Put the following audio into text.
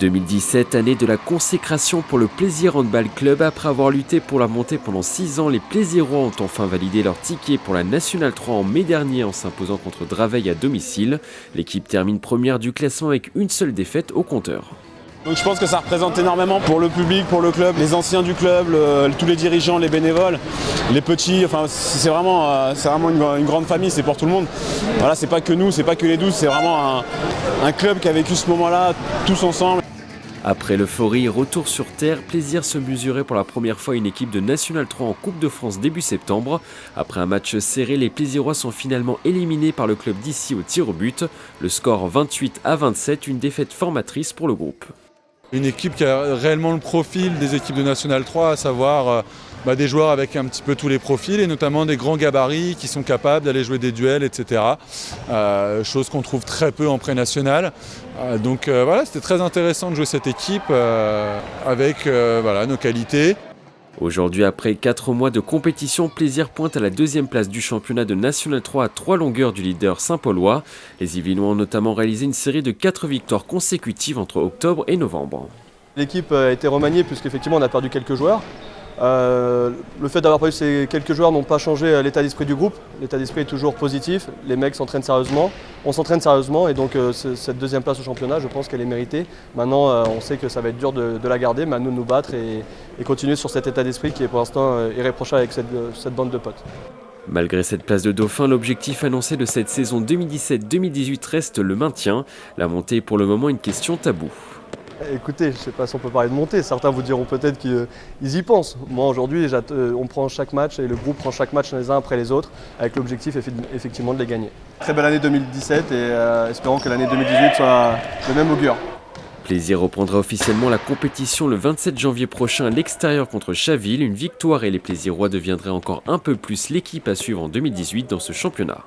2017, année de la consécration pour le Plaisir Handball Club. Après avoir lutté pour la montée pendant 6 ans, les Plaisirois ont enfin validé leur ticket pour la Nationale 3 en mai dernier en s'imposant contre Draveil à domicile. L'équipe termine première du classement avec une seule défaite au compteur. Donc je pense que ça représente énormément pour le public, pour le club, les anciens du club, tous les dirigeants, les bénévoles, les petits. Enfin, c'est vraiment une grande famille, c'est pour tout le monde. Voilà, c'est pas que nous, c'est pas que les 12, c'est vraiment un club qui a vécu ce moment-là tous ensemble. Après l'euphorie, retour sur terre, plaisir se mesurer pour la première fois une équipe de National 3 en Coupe de France début septembre. Après un match serré, les Plaisirois sont finalement éliminés par le club d'ici au tir au but. Le score 28-27, une défaite formatrice pour le groupe. Une équipe qui a réellement le profil des équipes de National 3, à savoir des joueurs avec un petit peu tous les profils et notamment des grands gabarits qui sont capables d'aller jouer des duels, etc. Chose qu'on trouve très peu en pré-national. Donc voilà, c'était très intéressant de jouer cette équipe avec nos qualités. Aujourd'hui, après 4 mois de compétition, Plaisir pointe à la 2e place du championnat de National 3 à 3 longueurs du leader Saint-Paulois. Les Yvelinois ont notamment réalisé une série de 4 victoires consécutives entre octobre et novembre. L'équipe a été remaniée puisqu'effectivement on a perdu quelques joueurs. Le fait d'avoir perdu ces quelques joueurs n'ont pas changé l'état d'esprit du groupe. L'état d'esprit est toujours positif, les mecs s'entraînent sérieusement, on s'entraîne sérieusement et donc cette 2e place au championnat, je pense qu'elle est méritée. Maintenant on sait que ça va être dur de la garder, mais à nous de nous battre et continuer sur cet état d'esprit qui est pour l'instant irréprochable avec cette bande de potes. Malgré cette place de dauphin, l'objectif annoncé de cette saison 2017-2018 reste le maintien. La montée est pour le moment une question taboue. Écoutez, je ne sais pas si on peut parler de montée, certains vous diront peut-être qu'ils y pensent. Moi aujourd'hui, on prend chaque match et le groupe prend chaque match les uns après les autres avec l'objectif effectivement de les gagner. Très belle année 2017 et espérons que l'année 2018 soit de même augure. Plaisir reprendra officiellement la compétition le 27 janvier prochain à l'extérieur contre Chaville. Une victoire et les Plaisirois deviendraient encore un peu plus l'équipe à suivre en 2018 dans ce championnat.